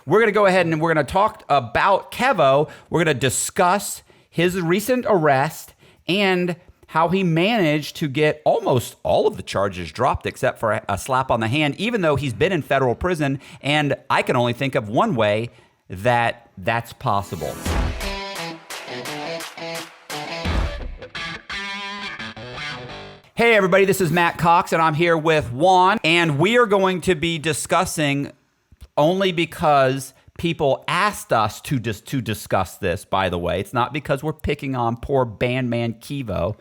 we're going to go ahead and we're going to talk about Kevo. We're going to discuss his recent arrest and how he managed to get almost all of the charges dropped except for a slap on the hand, even though he's been in federal prison. And I can only think of one way that that's possible. Hey everybody, this is Matt Cox and I'm here with Juan, and we are going to be discussing, only because people asked us to discuss this, by the way. It's not because we're picking on poor Bandman Kevo.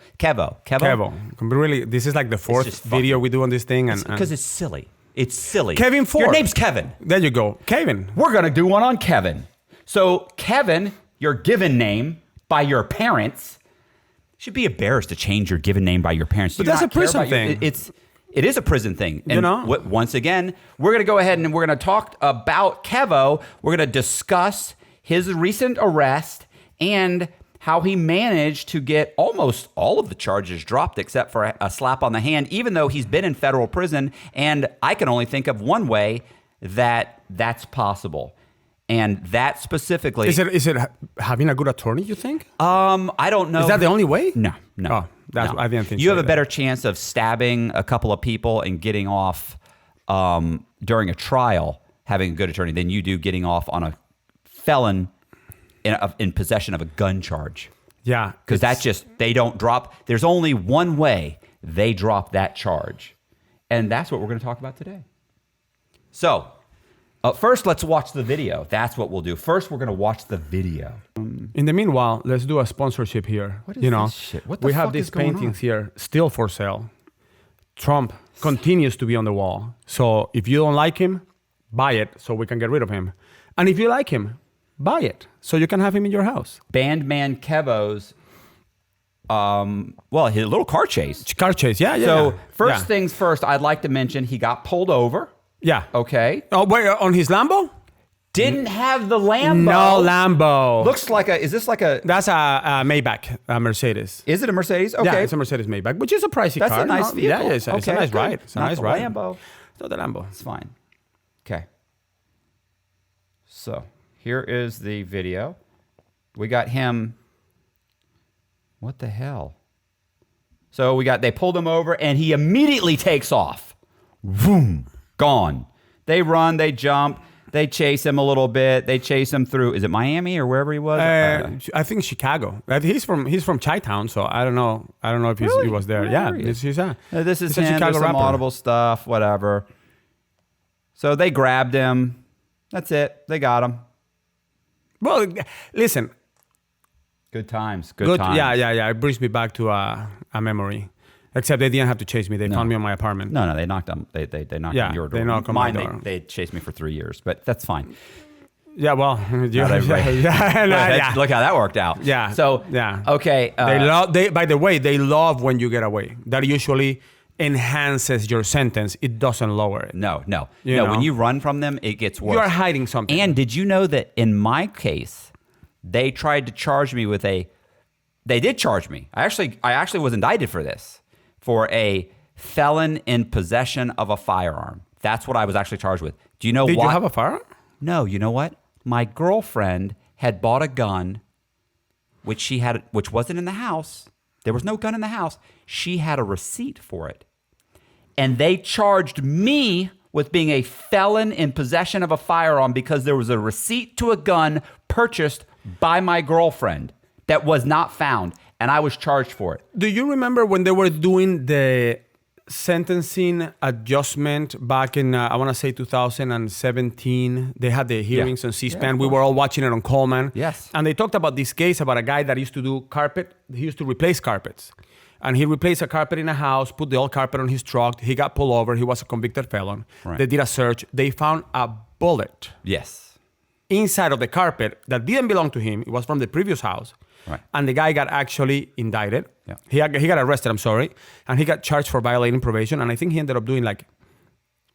Really, this is like the fourth video we do on this thing. Because it's silly. It's silly. Kevin Ford. Your name's Kevin. There you go. Kevin. We're going to do one on Kevin. So Kevin, your given name by your parents, should be embarrassed to change your given name by your parents. But that's a prison thing. It is a prison thing. And you know? Once again, we're going to go ahead and we're going to talk about Kevo. We're going to discuss his recent arrest and how he managed to get almost all of the charges dropped except for a slap on the hand, even though he's been in federal prison. And I can only think of one way that that's possible. And that specifically... Is it having a good attorney, you think? I don't know. Is that the only way? No. Oh, that's, no. I didn't think you so. have a better chance of stabbing a couple of people and getting off during a trial, having a good attorney, than you do getting off on a felon in possession of a gun charge. Yeah. Because that's just, they don't drop. There's only one way they drop that charge. And that's what we're going to talk about today. So... first, let's watch the video. That's what we'll do. First, we're going to watch the video. In the meanwhile, let's do a sponsorship here. What is this shit? What the we fuck have these is going on? paintings here, still for sale. Trump continues to be on the wall. So if you don't like him, buy it so we can get rid of him. And if you like him, buy it so you can have him in your house. Bandman Kevo's, his little car chase. Car chase, yeah. So first things first, I'd like to mention he got pulled over. Yeah. Okay. Oh, wait, on his Lambo? Didn't have the Lambo. No Lambo. Looks like is this like a... That's a Maybach, a Mercedes. Is it a Mercedes? Okay. Yeah, it's a Mercedes Maybach, which is a pricey car. That's a nice vehicle. Yeah, it's a nice ride. It's a nice ride. Lambo. It's not the Lambo. It's fine. Okay. So here is the video. We got him. What the hell? So they pulled him over and he immediately takes off. Boom. Gone. They run, they jump, they chase him a little bit. They chase him through, is it Miami or wherever he was? I think Chicago. He's from Chi-Town, so I don't know if he was there. This is him. There's Chicago some rapper. audible stuff, whatever. So they grabbed him. That's it. They got him. Well, listen. Good times. Good times. Yeah. It brings me back to a memory. Except they didn't have to chase me. They found me on my apartment. No, they knocked on. They knocked on your door. They knocked on my door. They chased me for 3 years, but that's fine. Yeah, well, Look how that worked out. Yeah. So okay. By the way, they love when you get away. That usually enhances your sentence. It doesn't lower it. No. When you run from them, it gets worse. You are hiding something. And did you know that in my case, they tried to charge me with They did charge me. I actually was indicted for this. For a felon in possession of a firearm. That's what I was actually charged with. Do you know Did what? you have a firearm? No, you know what? My girlfriend had bought a gun, which wasn't in the house. There was no gun in the house. She had a receipt for it. And they charged me with being a felon in possession of a firearm because there was a receipt to a gun purchased by my girlfriend that was not found. And I was charged for it. Do you remember when they were doing the sentencing adjustment back in, I want to say 2017? They had the hearings on C-SPAN. We were all watching it on Coleman. Yes. And they talked about this case about a guy that used to do carpet. He used to replace carpets. And he replaced a carpet in a house, put the old carpet on his truck. He got pulled over. He was a convicted felon. Right. They did a search. They found a bullet. Yes. Inside of the carpet that didn't belong to him. It was from the previous house. Right. And the guy got actually indicted. Yeah. He got arrested, and he got charged for violating probation. And I think he ended up doing like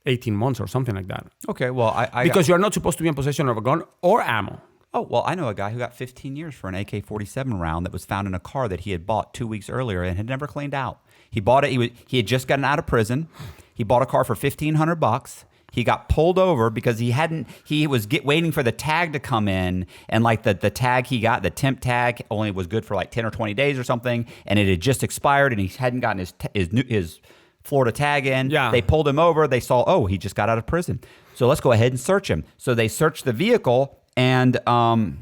18 months or something like that. Okay, well, because you're not supposed to be in possession of a gun or ammo. Oh, well, I know a guy who got 15 years for an AK-47 round that was found in a car that he had bought 2 weeks earlier and had never cleaned out. He bought it. He had just gotten out of prison. He bought a car for $1,500. he got pulled over because he was waiting for the tag to come in, and like the tag he got, the temp tag, only was good for like 10 or 20 days or something, and it had just expired, and he hadn't gotten his Florida tag in. Yeah. They pulled him over. They saw, oh, he just got out of prison. So let's go ahead and search him. So they searched the vehicle, and and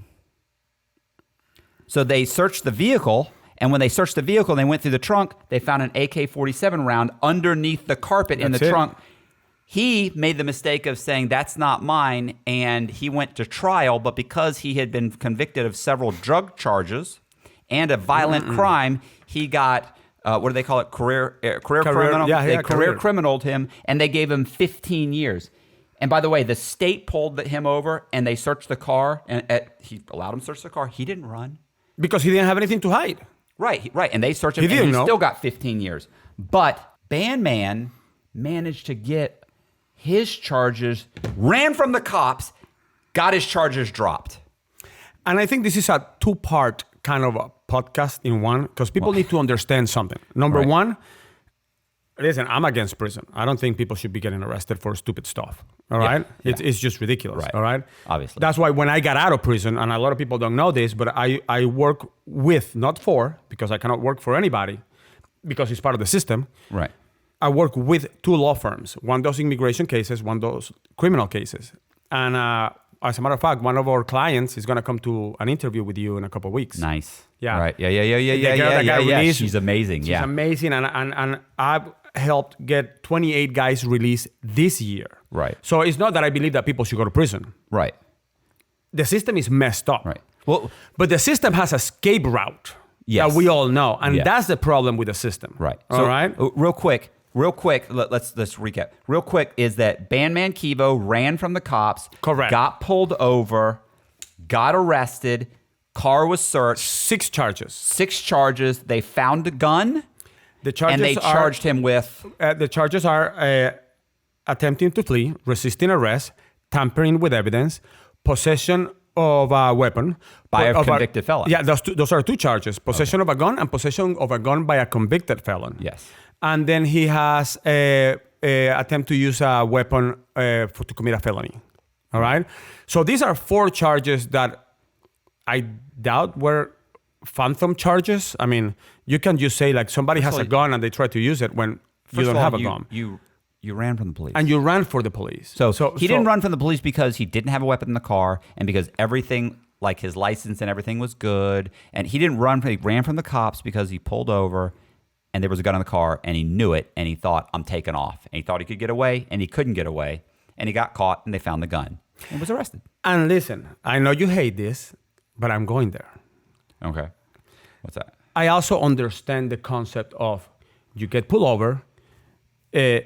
when they searched the vehicle and they went through the trunk, they found an AK-47 round underneath the carpet in the trunk. He made the mistake of saying, that's not mine, and he went to trial, but because he had been convicted of several drug charges and a violent crime, he got, what do they call it, career criminal? Yeah, they career criminaled him, and they gave him 15 years. And by the way, the state pulled him over, and they searched the car, and he allowed him to search the car. He didn't run. Because he didn't have anything to hide. Right. And they searched him, and he still got 15 years. But Bandman managed to get his charges, ran from the cops, got his charges dropped. And I think this is a two-part kind of a podcast in one, because people need to understand something. Number one, listen, I'm against prison. I don't think people should be getting arrested for stupid stuff. All right? Yeah. It's just ridiculous. Right. All right? Obviously. That's why when I got out of prison, and a lot of people don't know this, but I work with, not for, because I cannot work for anybody, because it's part of the system. Right. I work with two law firms. One does immigration cases, one does criminal cases. And as a matter of fact, one of our clients is going to come to an interview with you in a couple of weeks. Nice. Yeah. Right. Yeah. She's amazing. She's amazing. And I've helped get 28 guys released this year. Right. So it's not that I believe that people should go to prison. Right. The system is messed up. Right. Well, but the system has a escape route that we all know. And that's the problem with the system. Right. All right. Real quick, let's recap. Real quick is that Bandman KEVO ran from the cops. Correct. Got pulled over, got arrested, car was searched. 6 charges. 6 charges. They found a gun. The charges and they charged him with... the charges are attempting to flee, resisting arrest, tampering with evidence, possession of a weapon. By a convicted felon. Yeah, those are 2 charges. Possession of a gun and possession of a gun by a convicted felon. Yes. And then he has a attempt to use a weapon to commit a felony. All right? So these are 4 charges that I doubt were phantom charges. I mean, you can just say like somebody has a gun and they try to use it when you don't have a gun. You ran from the police. And you ran for the police. So he didn't run from the police because he didn't have a weapon in the car and because everything, like his license and everything was good. And he didn't run, he ran from the cops because he pulled over and there was a gun in the car and he knew it and he thought, I'm taking off. And he thought he could get away and he couldn't get away. And he got caught and they found the gun and was arrested. And listen, I know you hate this, but I'm going there. Okay. What's that? I also understand the concept of you get pulled over, you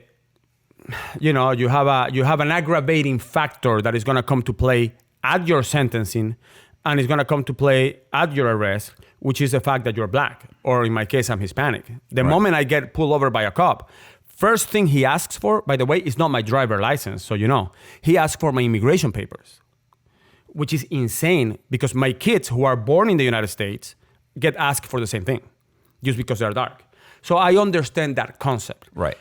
have an aggravating factor that is going to come to play at your sentencing and is going to come to play at your arrest, which is the fact that you're black, or in my case, I'm Hispanic. The moment I get pulled over by a cop, first thing he asks for, by the way, is not my driver license, so you know. He asks for my immigration papers, which is insane because my kids who are born in the United States get asked for the same thing just because they're dark. So I understand that concept. Right.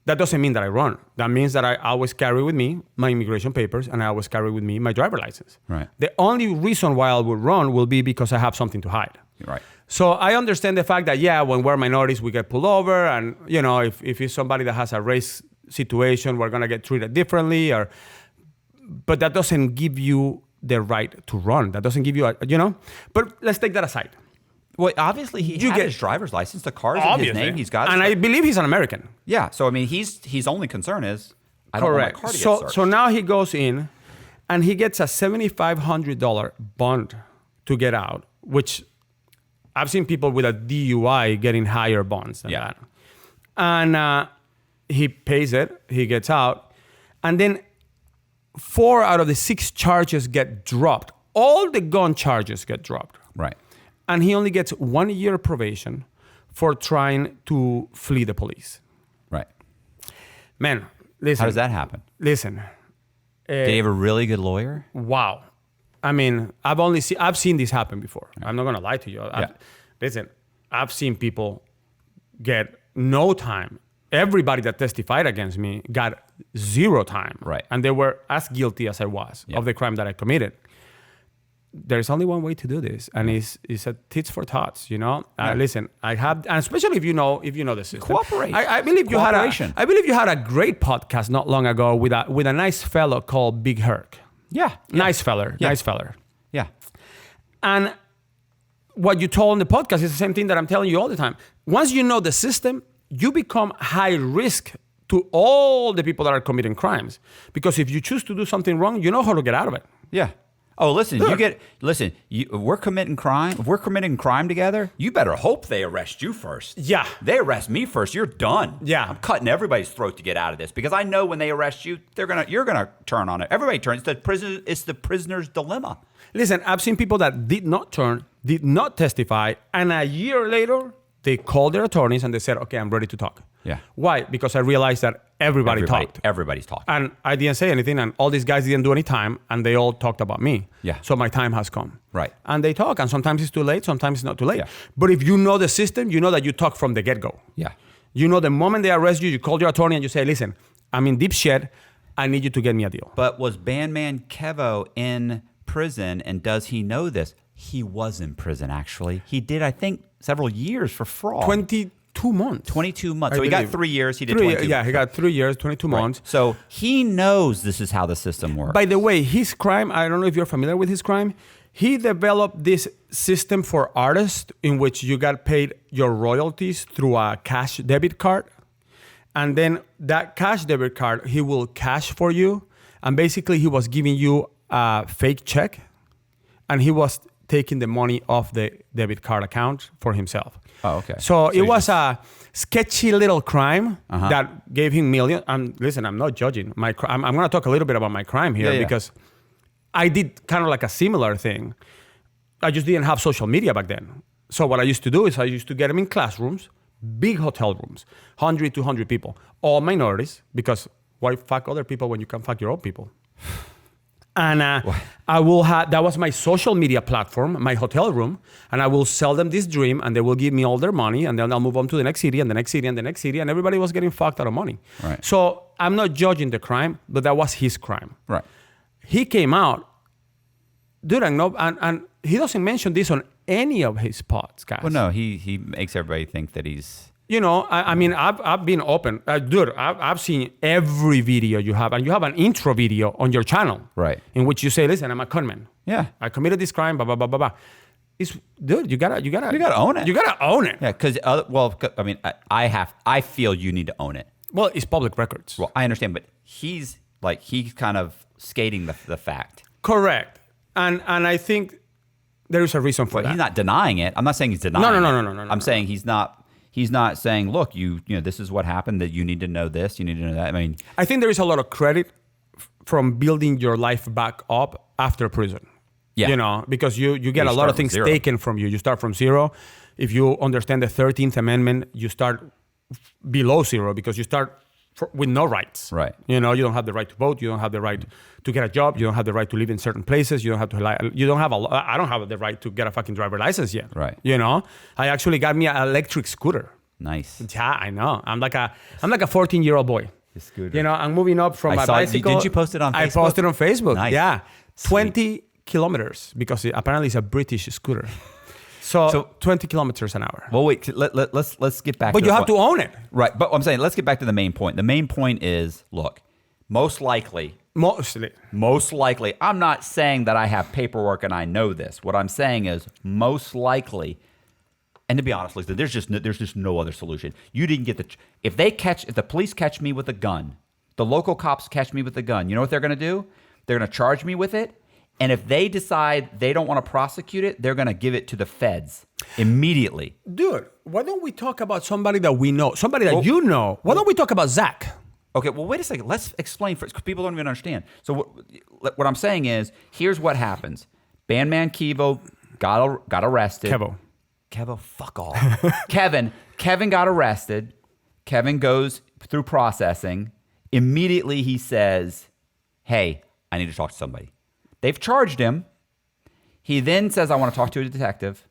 That doesn't mean that I run. That means that I always carry with me my immigration papers and I always carry with me my driver license. Right. The only reason why I would run will be because I have something to hide. Right. So I understand the fact that, when we're minorities, we get pulled over. And, if it's somebody that has a race situation, we're going to get treated differently. But that doesn't give you the right to run. That doesn't give you But let's take that aside. Well, obviously he had his driver's license. The car's in his name. He's got it. And I believe he's an American. Yeah. So, I mean, his only concern is, I don't want my car to get searched. So now he goes in and he gets a $7,500 bond to get out, which I've seen people with a DUI getting higher bonds than that. And he pays it. He gets out. And then 4 out of the 6 charges get dropped. All the gun charges get dropped. Right. And he only gets 1 year probation for trying to flee the police. Right. Man, listen. How does that happen? Listen. Did he have a really good lawyer? Wow. I mean, I've seen this happen before. I'm not gonna lie to you. Listen, I've seen people get no time. Everybody that testified against me got zero time. Right. And they were as guilty as I was of the crime that I committed. There's only one way to do this, and it's a tits for tots. Listen, I have, and especially if you know the system. Cooperate. I believe you had a great podcast not long ago with a nice fellow called Big Herc. Yeah. Nice feller. Yeah. And what you told on the podcast is the same thing that I'm telling you all the time. Once you know the system, you become high risk to all the people that are committing crimes, because if you choose to do something wrong, you know how to get out of it. Yeah. Oh, listen, we're committing crime. If we're committing crime together, you better hope they arrest you first. Yeah. They arrest me first, you're done. Yeah. I'm cutting everybody's throat to get out of this, because I know when they arrest you, you're gonna turn on it. Everybody turns. It's the prisoner's dilemma. Listen, I've seen people that did not turn, did not testify, and a year later, they called their attorneys and they said, okay, I'm ready to talk. Yeah. Why? Because I realized that everybody talked. Everybody's talking. And I didn't say anything, and all these guys didn't do any time, and they all talked about me. Yeah. So my time has come. Right. And they talk, and sometimes it's too late, sometimes it's not too late. Yeah. But if you know the system, you know that you talk from the get-go. Yeah. You know the moment they arrest you, you call your attorney and you say, listen, I'm in deep shit. I need you to get me a deal. But was Bandman KEVO in prison, and does he know this? He was in prison, actually. He did, I think, several years for fraud. 22 months. 22 months. So he got 3 years. He did 22. Yeah, he got 3 years, 22 months. So he knows this is how the system works. By the way, his crime, I don't know if you're familiar with his crime. He developed this system for artists in which you got paid your royalties through a cash debit card. And then that cash debit card, he will cash for you. And basically, he was giving you a fake check. And he was taking the money off the debit card account for himself. Oh, okay. So it was a sketchy little crime that gave him millions. And listen, I'm not judging. I'm going to talk a little bit about my crime here because I did kind of like a similar thing. I just didn't have social media back then. So what I used to do is I used to get them in classrooms, big hotel rooms, 100, 200 people, all minorities, because why fuck other people when you can fuck your own people? And I will have, that was my social media platform, my hotel room, and I will sell them this dream, and they will give me all their money, and then I'll move on to the next city, and the next city, and the next city, and everybody was getting fucked out of money. Right. So I'm not judging the crime, but that was his crime. Right. He came out, dude, and he doesn't mention this on any of his podcasts. Well, no, he makes everybody think that he's... You know, I mean, I've been open. Dude, I've seen every video you have, and you have an intro video on your channel. Right. In which you say, listen, I'm a conman. Yeah. I committed this crime, blah, blah, blah, blah, blah. Dude, you gotta own it. You gotta own it. Yeah, because, I mean, I feel you need to own it. Well, it's public records. Well, I understand, but he's kind of skating the fact. Correct. And I think there is a reason for that. He's not denying it. I'm not saying he's denying it. No. I'm saying he's not saying, look, you know, this is what happened, that you need to know this, you need to know that. I mean, I think there is a lot of credit from building your life back up after prison. Yeah. You know, because you get a lot of things taken from you. You start from zero. If you understand the 13th Amendment, you start below zero because you start with no rights. Right. You know, you don't have the right to vote. You don't have the right to get a job. You don't have the right to live in certain places. I don't have the right to get a fucking driver license yet. Right. You know, I actually got me an electric scooter. Nice. Yeah, I know. I'm like a 14-year-old boy. The scooter. You know, I'm moving up from my bicycle. Didn't you post it on Facebook? I posted on Facebook. Nice. Yeah. Sweet. 20 kilometers because apparently it's a British scooter. So 20 kilometers an hour. Well, wait, let's get back to But you have to own it. Right. But I'm saying, let's get back to the main point. The main point is, look, most likely, I'm not saying that I have paperwork and I know this. What I'm saying is most likely, and to be honest, Lisa, there's just no other solution. You didn't get if the police catch me with a gun, the local cops catch me with a gun, you know what they're going to do? They're going to charge me with it. And if they decide they don't want to prosecute it, they're going to give it to the feds immediately. Dude, why don't we talk about somebody that we know, somebody that you know? Why don't we talk about Zach? Okay, well, wait a second. Let's explain first, because people don't even understand. So what I'm saying is, here's what happens. Bandman KEVO got arrested. KEVO, fuck off. Kevin got arrested. Kevin goes through processing. Immediately he says, hey, I need to talk to somebody. They've charged him. He then says, I want to talk to a detective.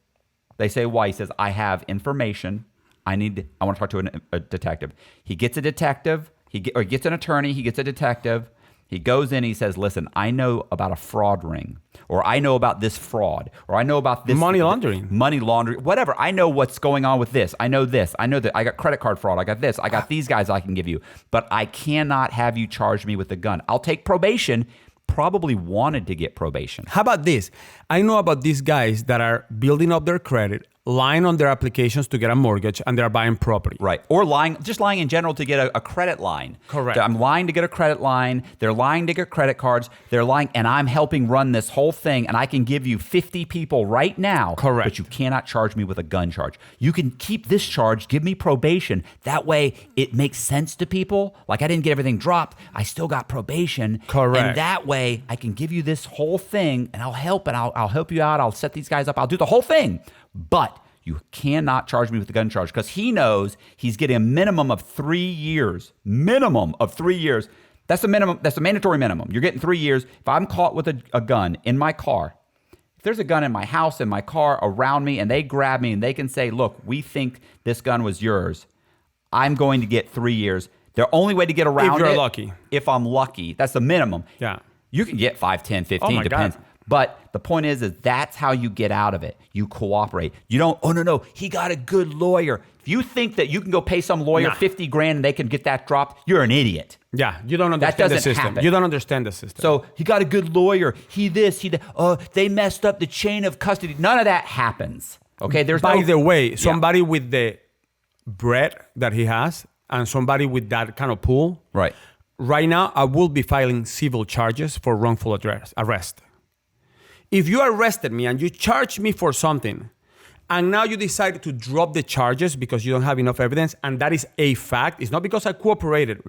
They say, why? He says, I have information. I want to talk to a detective. He gets a detective. He gets an attorney. He gets a detective. He goes in. He says, "Listen, I know about a fraud ring, or I know about this fraud, or I know about this Money laundering, whatever. I know what's going on with this. I know this. I know that I got credit card fraud. I got this. I got these guys I can give you, but I cannot have you charge me with a gun. I'll take probation." Probably wanted to get probation. How about this? I know about these guys that are building up their credit, lying on their applications to get a mortgage, and they're buying property. Right. Or just lying in general to get a credit line. Correct. I'm lying to get a credit line. They're lying to get credit cards. They're lying, and I'm helping run this whole thing, and I can give you 50 people right now. Correct. But you cannot charge me with a gun charge. You can keep this charge, give me probation. That way it makes sense to people. Like, I didn't get everything dropped. I still got probation. Correct. And that way I can give you this whole thing, and I'll help you out. I'll set these guys up. I'll do the whole thing. But you cannot charge me with the gun charge, because he knows he's getting a minimum of 3 years. Minimum of 3 years. That's the minimum. That's the mandatory minimum. You're getting 3 years. If I'm caught with a gun in my car, if there's a gun in my house, in my car, around me, and they grab me and they can say, "Look, we think this gun was yours," I'm going to get 3 years. The only way to get around if you're lucky. If I'm lucky. That's the minimum. Yeah. You can get 5, 10, 15, Oh my depends. God. But the point is that's how you get out of it. You cooperate. You don't, "Oh, no, he got a good lawyer." If you think that you can go pay some lawyer 50 grand and they can get that dropped, you're an idiot. Yeah, you don't understand That the doesn't system. happen. You don't understand the system. So he got a good lawyer. He this, he that. They messed up the chain of custody. None of that happens. Okay, By the way, somebody with the bread that he has and somebody with that kind of pool, Right. right now, I will be filing civil charges for wrongful arrest. If you arrested me and you charged me for something, and now you decided to drop the charges because you don't have enough evidence, and that is a fact, it's not because I cooperated,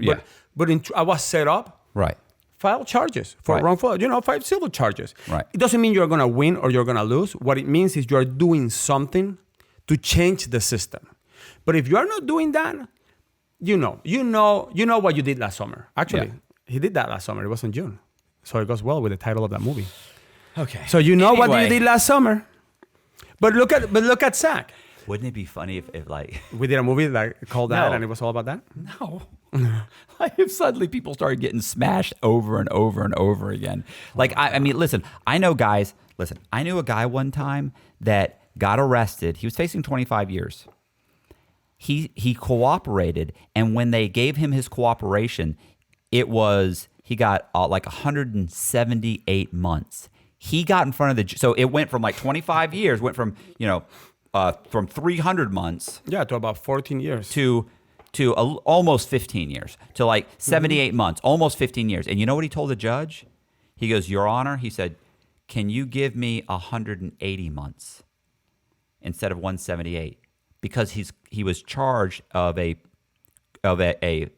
but I was set up, Right. file charges for Right. wrongful, file civil charges. Right. It doesn't mean you're going to win or you're going to lose. What it means is you're doing something to change the system. But if you're not doing that, you know what you did last summer. Actually, he did that last summer. It was in June. So it goes well with the title of that movie. Okay. So what you did last summer. But look at Zach. Wouldn't it be funny if like We did a movie called that, No. and it was all about that. no, like if suddenly people started getting smashed over and over and over again. Like I mean, listen, I know guys. Listen, I knew a guy one time that got arrested. He was facing 25 years. He cooperated, and when they gave him his cooperation, he got like 178 months. He got in front of so it went from like 25 years, went from from 300 months, To about 14 years. to almost 15 years, to like 78 months, almost 15 years. And you know what he told the judge? He goes, "Your Honor," he said, "can you give me 180 months instead of 178?" Because he was charged of a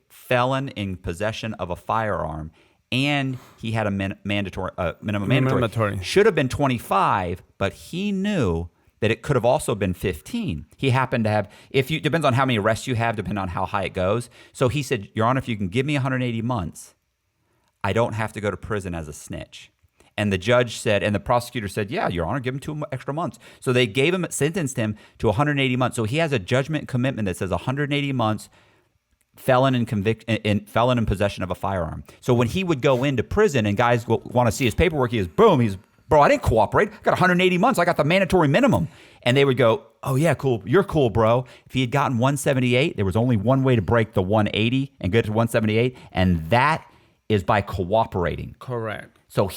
felon in possession of a firearm, and he had a minimum mandatory. Should have been 25, but he knew that it could have also been 15. He happened to have, depends on how many arrests you have, depending on how high it goes. So he said, "Your Honor, if you can give me 180 months, I don't have to go to prison as a snitch." And the judge said, and the prosecutor said, "Yeah, Your Honor, give him 2 extra months." So they sentenced him to 180 months. So he has a judgment commitment that says 180 months, felon in possession of a firearm. So when he would go into prison and guys want to see his paperwork, bro, I didn't cooperate. I got 180 months. I got the mandatory minimum. And they would go, "Oh yeah, cool. You're cool, bro." If he had gotten 178, there was only one way to break the 180 and get to 178, and that is by cooperating. Correct. So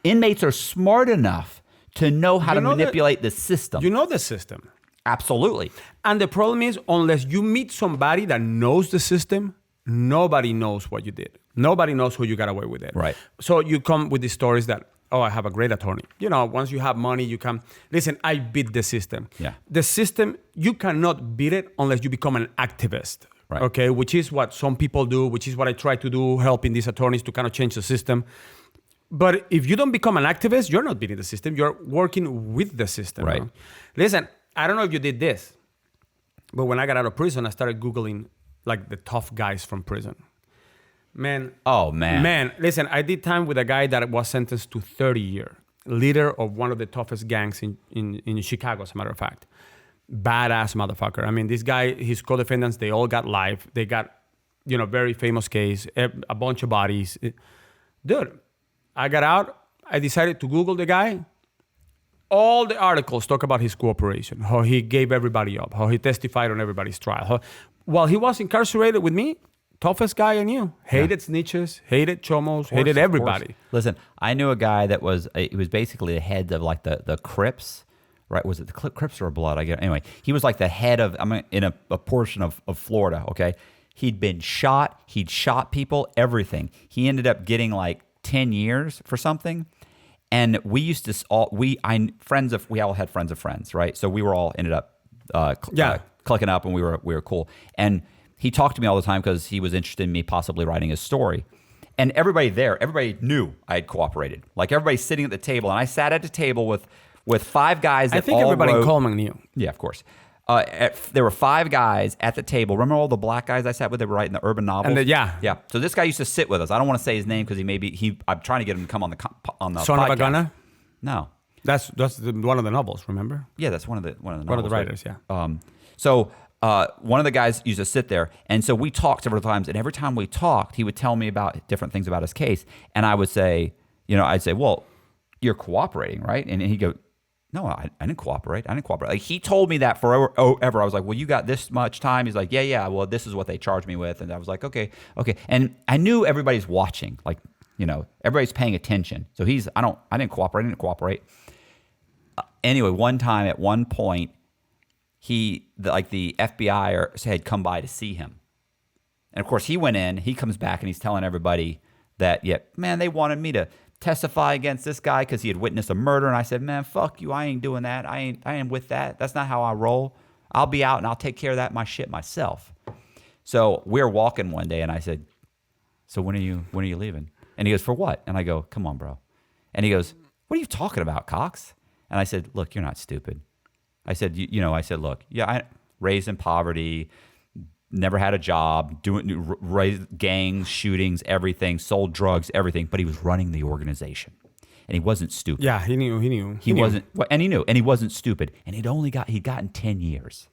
inmates are smart enough to know how to manipulate the system. You know the system. Absolutely. And the problem is, unless you meet somebody that knows the system, nobody knows what you did. Nobody knows who you got away with it. Right. So you come with these stories that, "Oh, I have a great attorney." Once you have money, you can, listen, I beat the system. Yeah. The system, you cannot beat it unless you become an activist. Right. Okay, which is what some people do, which is what I try to do, helping these attorneys to kind of change the system. But if you don't become an activist, you're not beating the system. You're working with the system. Right. No? Listen, I don't know if you did this, but when I got out of prison, I started Googling like the tough guys from prison. Man. Oh, man. Man, listen, I did time with a guy that was sentenced to 30 years. Leader of one of the toughest gangs in Chicago, as a matter of fact. Badass motherfucker. I mean, this guy, his co-defendants, they all got life. They got very famous case, a bunch of bodies. Dude, I got out. I decided to Google the guy. All the articles talk about his cooperation, how he gave everybody up, how he testified on everybody's trial. While he was incarcerated with me, toughest guy I knew. Hated snitches, hated chomos, hated everybody. Listen, I knew a guy that he was basically the head of like the Crips, right? Was it the Crips or Blood? Anyway, he was like the head of, in a portion of Florida, okay? He'd been shot. He'd shot people, everything. He ended up getting like 10 years for something. And we used to we all had friends of friends, right? So we were all ended up clicking up, and we were cool. And he talked to me all the time because he was interested in me possibly writing his story. And everybody knew I had cooperated. Like everybody's sitting at the table, and I sat at the table with 5 guys. That I think everybody in Coleman knew. Yeah, of course. There were 5 guys at the table. Remember all the black guys I sat with? They were writing the urban novels. And yeah. So this guy used to sit with us. I don't want to say his name because I'm trying to get him to come on the Son podcast. of a Gunner? No, that's one of the novels. Remember? Yeah, that's one of the novels. One of the writers. Right? Yeah. So one of the guys used to sit there, and so we talked several times. And every time we talked, he would tell me about different things about his case, and I would say, I'd say, well, you're cooperating, right? And he'd go, no, I didn't cooperate. Like he told me that forever. I was like, well, you got this much time. He's like, yeah. Well, this is what they charged me with. And I was like, okay. And I knew everybody's watching, like, everybody's paying attention. So I didn't cooperate. Anyway, one time at one point, the FBI had come by to see him. And of course he went in, he comes back and he's telling everybody that, they wanted me to testify against this guy because he had witnessed a murder. And I said, man, fuck you. I ain't doing that. I ain't with that. That's not how I roll. I'll be out and I'll take care of my shit myself. So we're walking one day and I said, so when are you leaving? And he goes, for what? And I go, come on, bro. And he goes, what are you talking about, Cox? And I said, look, you're not stupid. I said, look, I raised in poverty, never had a job, raised gangs, shootings, everything, sold drugs, everything. But he was running the organization, and he wasn't stupid. Yeah, he knew. He wasn't, and he knew, and he wasn't stupid. And he'd gotten 10 years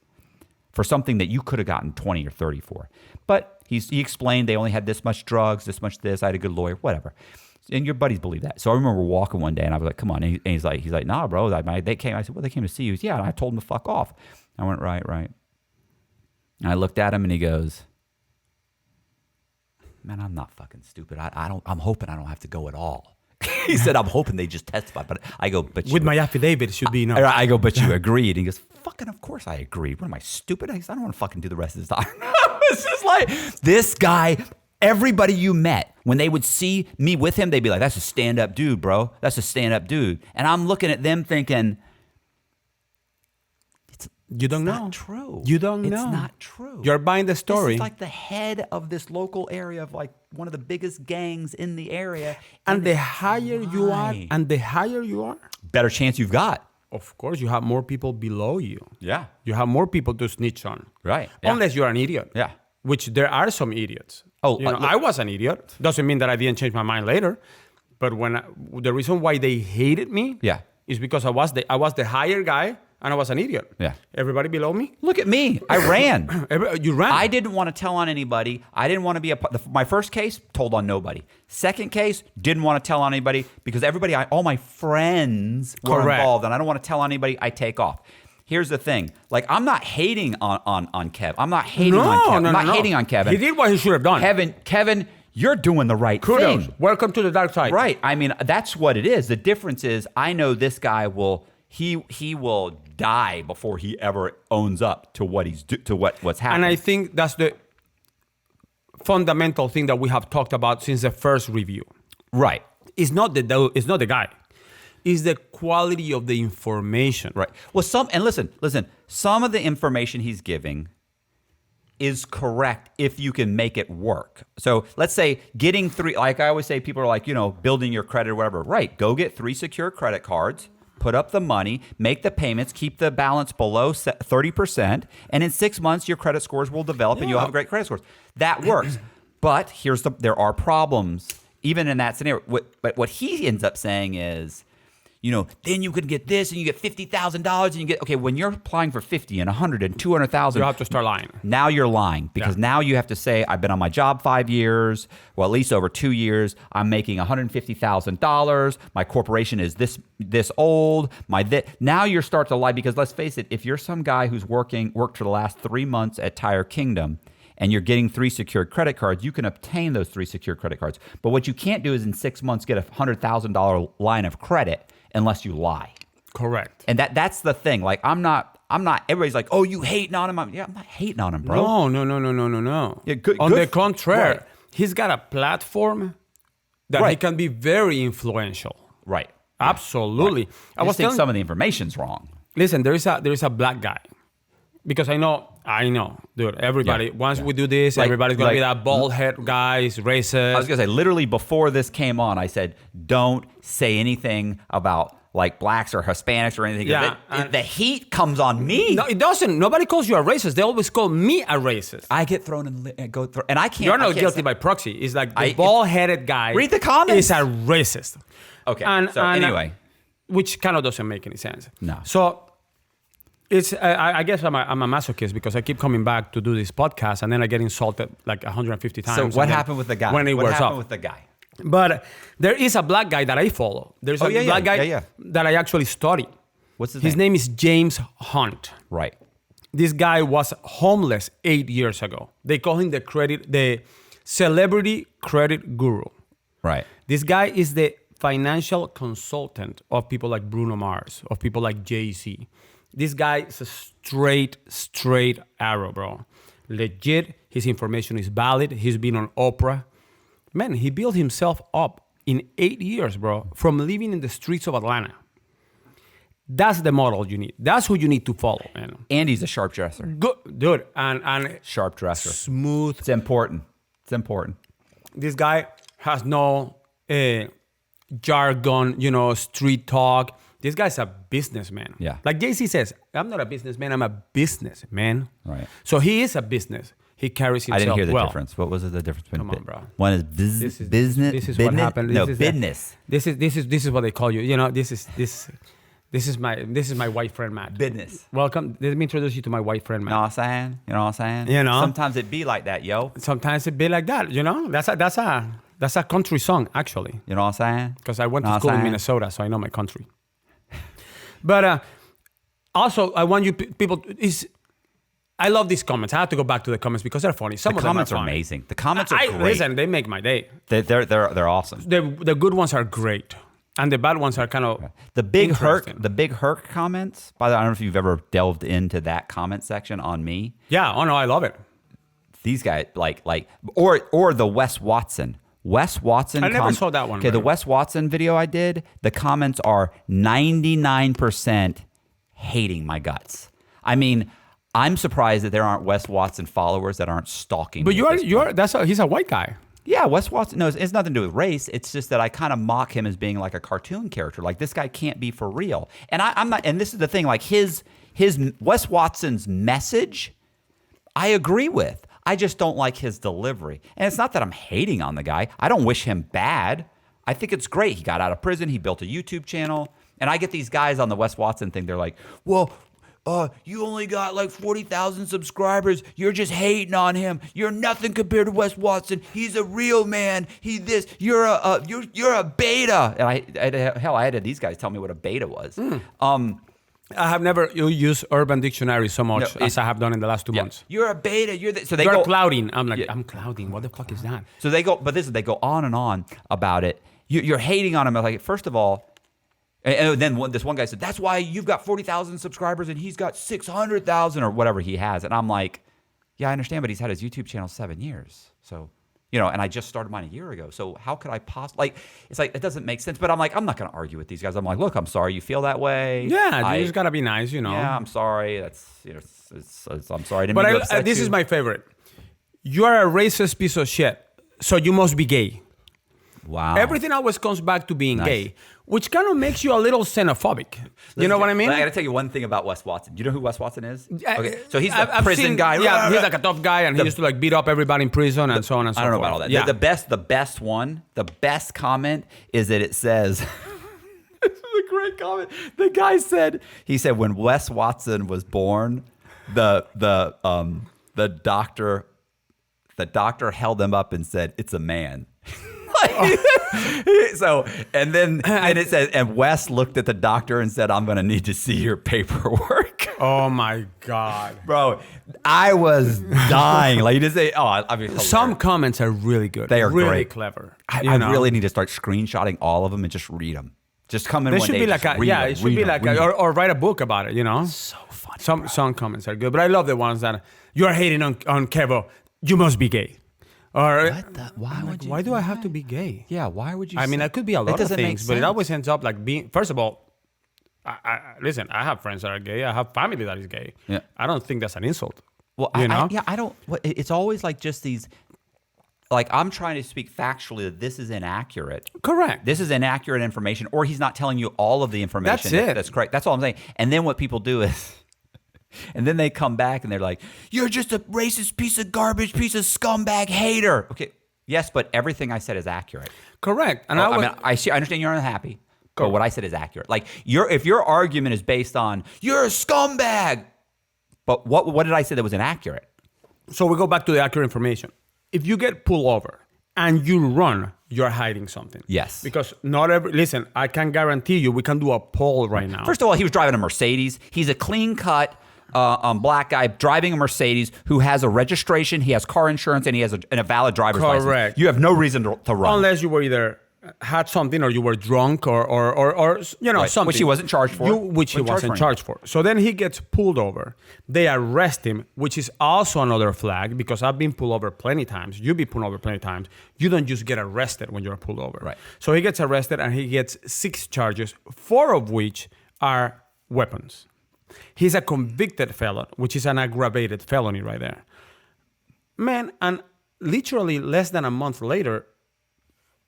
for something that you could have gotten 20 or 30 for. But he explained they only had this much drugs, this much this. I had a good lawyer, whatever. And your buddies believe that. So I remember walking one day, and I was like, "Come on!" And he's like, "Nah, bro." They came. I said, "Well, they came to see you." Yeah, and I told him to fuck off. I went, right. And I looked at him, and he goes, "Man, I'm not fucking stupid. I'm hoping I don't have to go at all." He said, "I'm hoping they just testify." But I go, "But with my affidavit, it should be enough." I go, "But you agreed." And he goes, "Fucking, of course I agreed. What am I, stupid?" I don't want to fucking do the rest of this time. It's just like this guy. Everybody you met, when they would see me with him, they'd be like, that's a stand-up dude, bro. That's a stand-up dude. And I'm looking at them thinking, you don't know. It's not true. You don't know. It's not true. You're buying the story. This is like the head of this local area of like one of the biggest gangs in the area. And the higher you are, better chance you've got. Of course, you have more people below you. Yeah. You have more people to snitch on. Right. Yeah. Unless you're an idiot. Yeah. Which there are some idiots. Oh, I was an idiot. Doesn't mean that I didn't change my mind later. But the reason why they hated me, is because I was the higher guy and I was an idiot. Yeah. Everybody below me. Look at me. I ran. You ran. I didn't want to tell on anybody. I didn't want to be my first case, told on nobody. Second case, didn't want to tell on anybody because all my friends were involved, and I don't want to tell on anybody. I take off. Here's the thing. Like, I'm not hating on Kev. I'm not hating on Kev. I'm not hating on Kevin. He did what he should have done. Kevin, you're doing the right Kudos. thing. Welcome to the dark side. Right. I mean, that's what it is. The difference is I know this guy he will die before he ever owns up to what's happening. And I think that's the fundamental thing that we have talked about since the first review. Right. It's not the guy. Is the quality of the information. Right. Well, listen, some of the information he's giving is correct if you can make it work. So let's say getting 3, like I always say, people are like, building your credit or whatever. Right. Go get 3 secure credit cards, put up the money, make the payments, keep the balance below 30%. And in 6 months, your credit scores will develop and you'll have great credit scores. That works. But there are problems even in that scenario. But what he ends up saying is, then you can get this and you get $50,000 and you get, okay, when you're applying for 50 and 100 and 200,000. You have to start lying. Now you're lying because now you have to say, I've been on my job 5 years, well, at least over 2 years. I'm making $150,000. My corporation is this old. Now you start to lie because let's face it, if you're some guy who's worked for the last 3 months at Tire Kingdom, and you're getting 3 secured credit cards, you can obtain those 3 secured credit cards. But what you can't do is in 6 months get a $100,000 line of credit unless you lie. Correct. And that's the thing. Like I'm not. Everybody's like, oh, you hating on him? I'm not hating on him, bro. No. Yeah, good. On the contrary, right. He's got a platform that he can be very influential. Right. Absolutely. Right. I think some of the information's wrong. Listen, there is a black guy. Because I know, dude, everybody, once we do this, everybody's going to be that bald head guy, is racist. I was going to say, literally before this came on, I said, don't say anything about like blacks or Hispanics or anything. Yeah. The heat comes on me. No, it doesn't. Nobody calls you a racist. They always call me a racist. I get thrown and I can't. You're not guilty by proxy. It's like the bald-headed guy. Read the comments. Is a racist. Okay, anyway. Which kind of doesn't make any sense. No. So... I guess I'm a masochist because I keep coming back to do this podcast and then I get insulted like 150 times. So what happened with the guy? When it wears happened off. with the guy? But there is a black guy that I follow. There's a black guy that I actually study. What's his name? His name is James Hunt. Right. This guy was homeless 8 years ago. They call him the celebrity credit guru. Right. This guy is the financial consultant of people like Bruno Mars, of people like Jay-Z. This guy is a straight arrow, bro. Legit. His information is valid. He's been on Oprah. Man, he built himself up in 8 years, bro, from living in the streets of Atlanta. That's the model you need. That's who you need to follow, man. And he's a sharp dresser. Good, dude. And sharp dresser. Smooth. It's important. This guy has no jargon, street talk. This guy's a businessman. Yeah. Like Jay-Z says, I'm not a businessman, I'm a businessman. Right. So he is a business. He carries himself well. I didn't hear the difference. What was the difference between? Come on, bro. One is business. This is what happened. Business. This is what they call you. This is my white friend Matt. Business. Welcome. Let me introduce you to my white friend Matt. You know what I'm saying? Sometimes it be like that, yo. Sometimes it be like that. That's a country song, actually. You know what I'm saying? Because I went to school in Minnesota, so I know my country. But also, I want you people... I love these comments. I have to go back to the comments because they're funny. Some of them are funny. Amazing. The comments are great. Listen, they make my day. They're awesome. The good ones are great. And the bad ones are kind of the big Herc comments. By the way, I don't know if you've ever delved into that comment section on me. Yeah, oh no, I love it. These guys or the Wes Watson. Wes Watson. I never saw that one. Okay, the Wes Watson video I did, the comments are 99% hating my guts. I mean, I'm surprised that there aren't Wes Watson followers that aren't stalking. But he's a white guy. Yeah, Wes Watson. No, it's nothing to do with race. It's just that I kind of mock him as being like a cartoon character. Like this guy can't be for real. And I'm not. And this is the thing. Like his Wes Watson's message, I agree with. I just don't like his delivery. And it's not that I'm hating on the guy. I don't wish him bad. I think it's great. He got out of prison. He built a YouTube channel. And I get these guys on the Wes Watson thing. They're like, well, you only got like 40,000 subscribers. You're just hating on him. You're nothing compared to Wes Watson. He's a real man. You're a beta. And I had these guys tell me what a beta was. I have never used Urban Dictionary so much as I have done in the last 2 months. You're a beta. So You're clouding. I'm like, I'm clouding. What the fuck is that? So they go on and on about it. You're hating on him. Like, first of all, and then this one guy said, that's why you've got 40,000 subscribers and he's got 600,000 or whatever he has. And I'm like, yeah, I understand, but he's had his YouTube channel 7 years. So, and I just started mine a year ago. So how could I possibly, it's like, it doesn't make sense. But I'm like, I'm not going to argue with these guys. I'm like, look, I'm sorry you feel that way. Yeah, you just got to be nice, Yeah, I'm sorry. I'm sorry. But this is my favorite. You are a racist piece of shit, so you must be gay. Wow. Everything always comes back to being gay, which kind of makes you a little xenophobic. You know what I mean? I got to tell you one thing about Wes Watson. Do you know who Wes Watson is? Okay. So he's the prison guy. Yeah, he's like a tough guy, and he used to like beat up everybody in prison and so on and so forth. I don't know about all that. Yeah. The best comment is that it says, This is a great comment. The guy said, when Wes Watson was born, the doctor held him up and said, "It's a man." So, and then it says, and Wes looked at the doctor and said, "I'm going to need to see your paperwork." Oh my God, bro! I was dying. Like you just say, I mean, some comments are really good. They are really great. Clever. I really need to start screenshotting all of them and just read them. Just come in There one should day. be like it should be like or write a book about it. So funny. Some comments are good, but I love the ones that you're hating on KEVO. You must be gay. Or why do I have to be gay? Yeah, why would you? I mean, I could be a lot of things, but it always ends up like being. First of all, listen. I have friends that are gay. I have family that is gay. Yeah. I don't think that's an insult. Well, I don't. It's always like just these. Like I'm trying to speak factually that this is inaccurate. Correct. This is inaccurate information, or he's not telling you all of the information. That's it. That's correct. That's all I'm saying. And then what people do is. And then they come back and they're like, "You're just a racist piece of garbage, piece of scumbag hater." Okay, yes, but everything I said is accurate. Correct. And I understand you're unhappy, but what I said is accurate. Like if your argument is based on you're a scumbag, but what did I say that was inaccurate? So we go back to the accurate information. If you get pulled over and you run, you're hiding something. Yes. Because listen, I can guarantee you we can do a poll right now. First of all, he was driving a Mercedes. He's a clean-cut black guy driving a Mercedes who has a registration, he has car insurance, and he has a valid driver's license. Correct. You have no reason to run. Unless you were either had something or you were drunk or Right. something. Which he wasn't charged for. Which he wasn't charged for. So then he gets pulled over. They arrest him, which is also another flag because I've been pulled over plenty times. You've been pulled over plenty times. You don't just get arrested when you're pulled over. Right. So he gets arrested and he gets 6 charges, 4 of which are weapons. He's a convicted felon, which is an aggravated felony right there. Man, and literally less than a month later,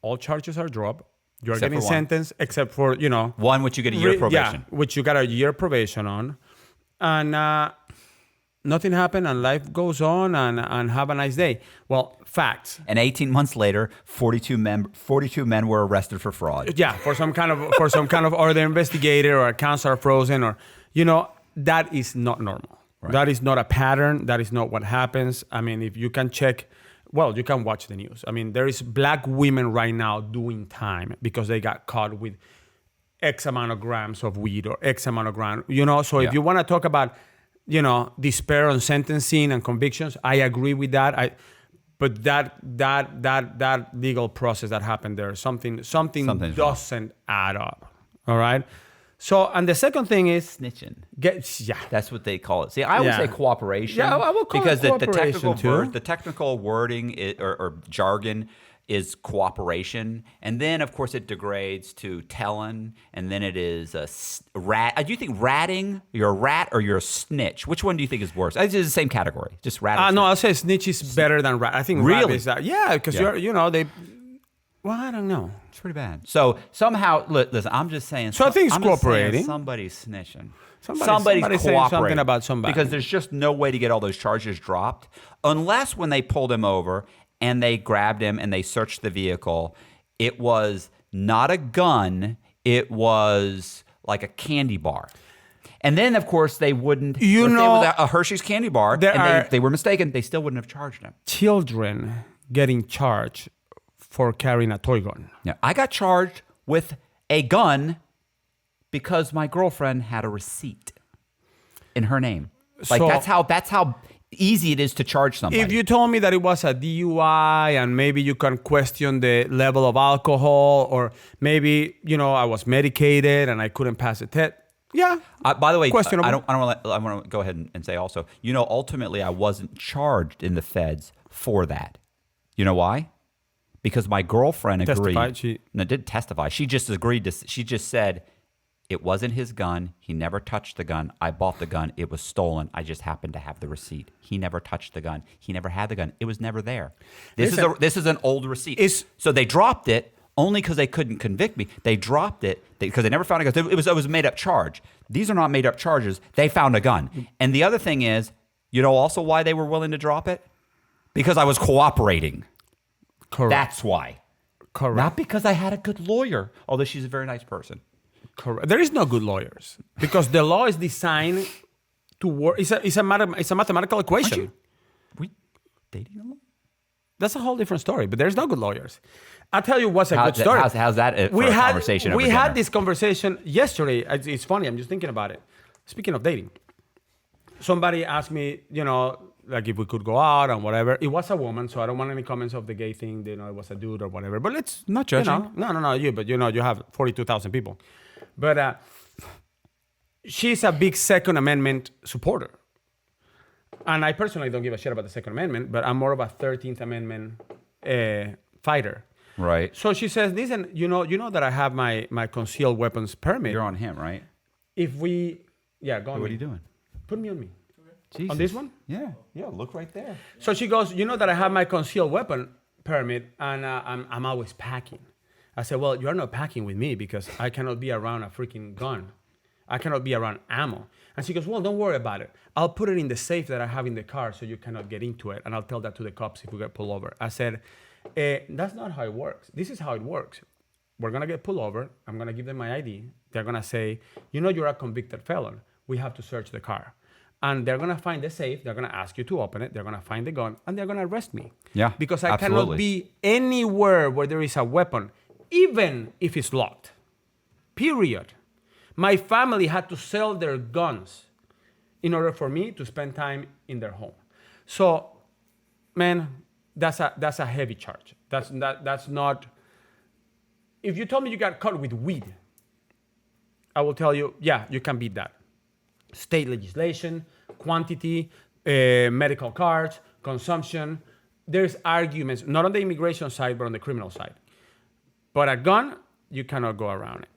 all charges are dropped. You're getting sentenced, except for, one, which you get a year probation. Yeah, which you got a year probation on. And nothing happened, and life goes on, and have a nice day. Well, facts. And 18 months later, 42 men were arrested for fraud. Yeah, for some kind of, or they're investigated, or accounts are frozen, or, that is not normal. Right. That is not a pattern. That is not what happens. I mean, if you can check, you can watch the news. I mean, there is black women right now doing time because they got caught with X amount of grams of weed or X amount of grams. So if you want to talk about, despair on sentencing and convictions, I agree with that. But that legal process that happened there, something doesn't add up. All right. So, and the second thing is snitching. Yeah, that's what they call it. See, I would say cooperation. Yeah, I will call it cooperation because the technical wording or jargon is cooperation, and then of course it degrades to telling, and then it is a rat. Do you think ratting? You're a rat or you're a snitch? Which one do you think is worse? It's the same category, just rat. No, I'll say snitch is better than rat. I think really rat is that. Yeah, because they. Well, I don't know. It's pretty bad. So somehow, listen, I'm just saying. So I think it's cooperating. Somebody's snitching. Somebody's cooperating. saying something about somebody. Because there's just no way to get all those charges dropped unless when they pulled him over and they grabbed him and they searched the vehicle, it was not a gun. It was like a candy bar. And then, of course, they wouldn't. It was a Hershey's candy bar, and they were mistaken. They still wouldn't have charged him. Children getting charged for carrying a toy gun. Yeah, I got charged with a gun because my girlfriend had a receipt in her name. Like so, that's how easy it is to charge somebody. If you told me that it was a DUI and maybe you can question the level of alcohol, or maybe I was medicated and I couldn't pass the test. Yeah. By the way, questionable. I want to go ahead and say also, ultimately I wasn't charged in the feds for that. You know why? Because my girlfriend agreed. Didn't testify. She just agreed she just said it wasn't his gun. He never touched the gun. I bought the gun. It was stolen. I just happened to have the receipt. He never touched the gun. He never had the gun. It was never there. This is an old receipt. So they dropped it only because they couldn't convict me. They dropped it because they never found a gun. It was a made up charge. These are not made up charges. They found a gun. And the other thing is, also why they were willing to drop it? Because I was cooperating. Correct. That's why. Correct. Not because I had a good lawyer, although she's a very nice person. Correct. There is no good lawyers because the law is designed to work. It's a mathematical equation. We dating a lot? That's a whole different story. But there's no good lawyers. I'll tell you what's a good story. How's that for a conversation? We had this conversation yesterday. It's funny. I'm just thinking about it. Speaking of dating, somebody asked me, like if we could go out and whatever. It was a woman, so I don't want any comments of the gay thing. It was a dude or whatever. But let's not judging. No, you. But you have 42,000 people. But she's a big Second Amendment supporter. And I personally don't give a shit about the Second Amendment, but I'm more of a 13th Amendment fighter. Right. So she says, listen, you know that I have my concealed weapons permit. You're on him, right? Go on. What are you doing? Put me on me. Jesus. On this one? Yeah, look right there. So she goes, you know that I have my concealed weapon permit and I'm always packing. I said, well, you're not packing with me because I cannot be around a freaking gun. I cannot be around ammo. And she goes, well, don't worry about it. I'll put it in the safe that I have in the car so you cannot get into it. And I'll tell that to the cops if we get pulled over. I said, that's not how it works. This is how it works. We're going to get pulled over. I'm going to give them my ID. They're going to say, you're a convicted felon. We have to search the car. And they're going to find the safe. They're going to ask you to open it. They're going to find the gun. And they're going to arrest me. Yeah, because I absolutely. cannot be anywhere where there is a weapon, even if it's locked. Period. My family had to sell their guns in order for me to spend time in their home. So, man, that's a heavy charge. That's not. If you told me you got caught with weed, I will tell you, yeah, you can beat that. State legislation, quantity, medical cards, consumption. There's arguments, not on the immigration side, but on the criminal side. But a gun, you cannot go around it.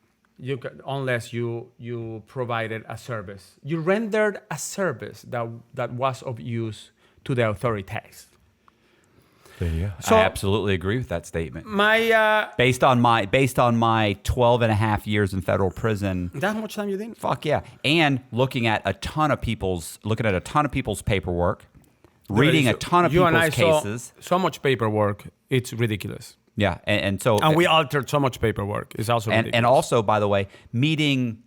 Unless you provided a service. You rendered a service that was of use to the authorities. Yeah. So, I absolutely agree with that statement. Based on my 12 and a half years in federal prison. That much time you didn't? Fuck yeah. And looking at a ton of people's paperwork, reading a ton of people's cases. So much paperwork, it's ridiculous. Yeah, and we altered so much paperwork. It's also ridiculous. And also, by the way, meeting,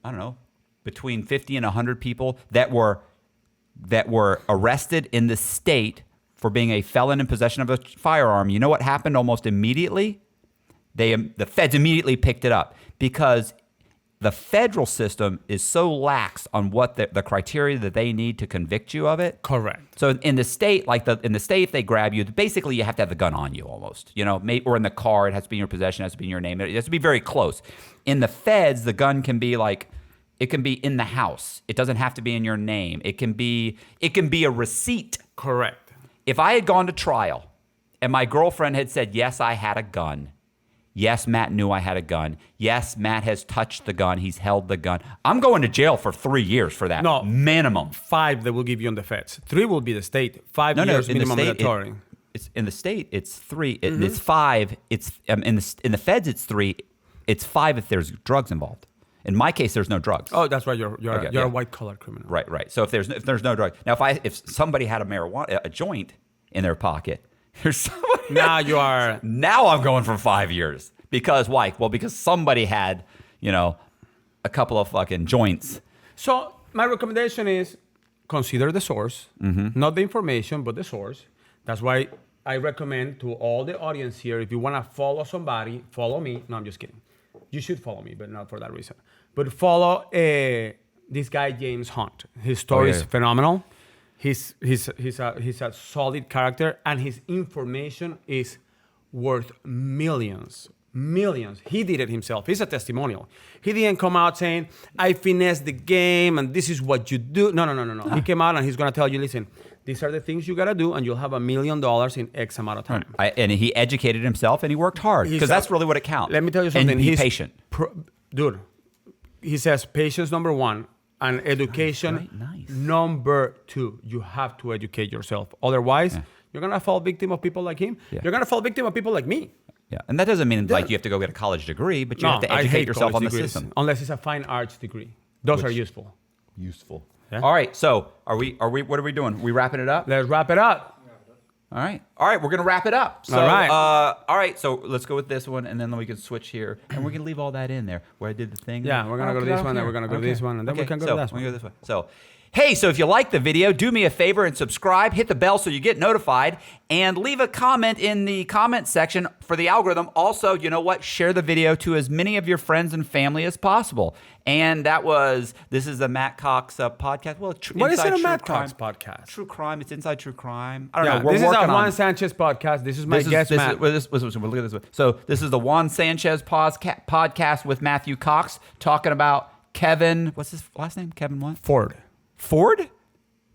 I don't know, between 50 and 100 people that were arrested in the state for being a felon in possession of a firearm. You know what happened almost immediately? The feds immediately picked it up because the federal system is so lax on what the criteria that they need to convict you of it. Correct. So in the state, if they grab you, basically you have to have the gun on you almost, or in the car, it has to be in your possession, it has to be in your name. It has to be very close. In the feds, the gun can be it can be in the house. It doesn't have to be in your name. It can be a receipt. Correct. If I had gone to trial and my girlfriend had said, yes, I had a gun. Yes, Matt knew I had a gun. Yes, Matt has touched the gun. He's held the gun. I'm going to jail for 3 years for that. No. Minimum. 5 they will give you on the feds. 3 will be the state. 5 years minimum mandatory. It's in the state, it's 3. It's 5. It's in the feds, it's 3. It's 5 if there's drugs involved. In my case, there's no drugs. Oh, that's right. You're a white collar criminal. Right. So if there's no drugs. Now, if somebody had a joint in their pocket, there's somebody. Now I'm going for 5 years. Because why? Well, because somebody had, a couple of fucking joints. So my recommendation is consider the source, not the information, but the source. That's why I recommend to all the audience here, if you want to follow somebody, follow me. No, I'm just kidding. You should follow me, but not for that reason. But follow this guy, James Hunt. His story is phenomenal. He's a solid character, and his information is worth millions. He did it himself. He's a testimonial. He didn't come out saying, I finessed the game and this is what you do. No. He came out and he's going to tell you, listen, these are the things you got to do and you'll have $1 million in X amount of time. And he educated himself and he worked hard because that's really what it counts. Let me tell you something. And be patient. Dude, he says patience number 1 and education number 2. You have to educate yourself. Otherwise, you're going to fall victim of people like him. Yeah. You're going to fall victim of people like me. Yeah, and that doesn't mean you have to go get a college degree, but you have to educate yourself on the system. Unless it's a fine arts degree. Those are useful. Yeah? All right, so are we? What are we doing? We wrapping it up? Let's wrap it up. All right. We're going to wrap it up. So, All right. All right. So let's go with this one, and then we can switch here, and we can leave all that in there where I did the thing. Yeah, we're gonna go to this one, then we're gonna go to this one, and then we can go to this one. We're gonna go this way. So, hey, so if you like the video, do me a favor and subscribe, hit the bell so you get notified, and leave a comment in the comment section for the algorithm. Also, you know what? Share the video to as many of your friends and family as possible. And this is the Matt Cox podcast. Well, What is Inside it a True Matt Crime. Cox podcast? True crime. It's Inside True Crime. I don't know. This is working a on Juan Sanchez podcast. This is my guest, Matt. Look at this one. So this is the Juan Sanchez podcast with Matthew Cox talking about Kevin. What's his last name? Kevin what? Ford?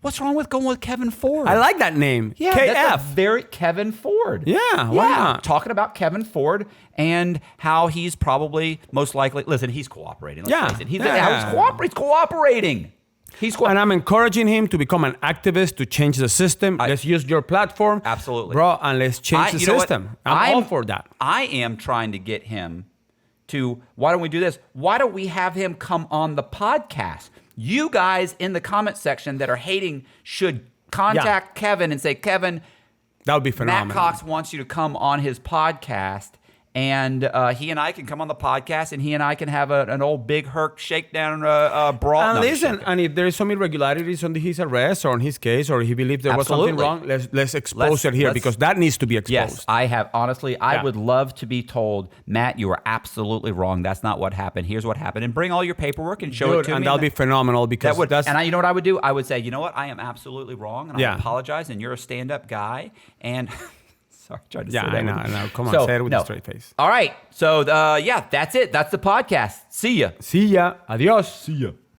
What's wrong with going with Kevin Ford? I like that name. Yeah, KF. that's a very Kevin Ford. Yeah, why not? Talking about Kevin Ford and how he's probably most likely. Listen, he's cooperating. Let's face it. He's cooperating. And I'm encouraging him to become an activist to change the system. Let's use your platform. Absolutely. Bro, and let's change the system. I'm all for that. I am trying to get him to, why don't we do this? Why don't we have him come on the podcast? You guys in the comment section that are hating should contact Kevin and say, Kevin, that would be phenomenal. Matt Cox wants you to come on his podcast. And he and I can come on the podcast, and he and I can have an old big herc shakedown brawl. And listen, and if there is some irregularities on his arrest or on his case, or he believes there was something wrong, let's expose it here because that needs to be exposed. Yes, I have. Honestly, I would love to be told, Matt, you are absolutely wrong. That's not what happened. Here's what happened. And bring all your paperwork and show it to me. And that'll be phenomenal because you know what I would do? I would say, you know what? I am absolutely wrong, and I apologize, and you're a stand-up guy, and... Sorry, tried to say that. I know. Come on, say it with a straight face. All right. So, that's it. That's the podcast. See ya. Adios. See ya.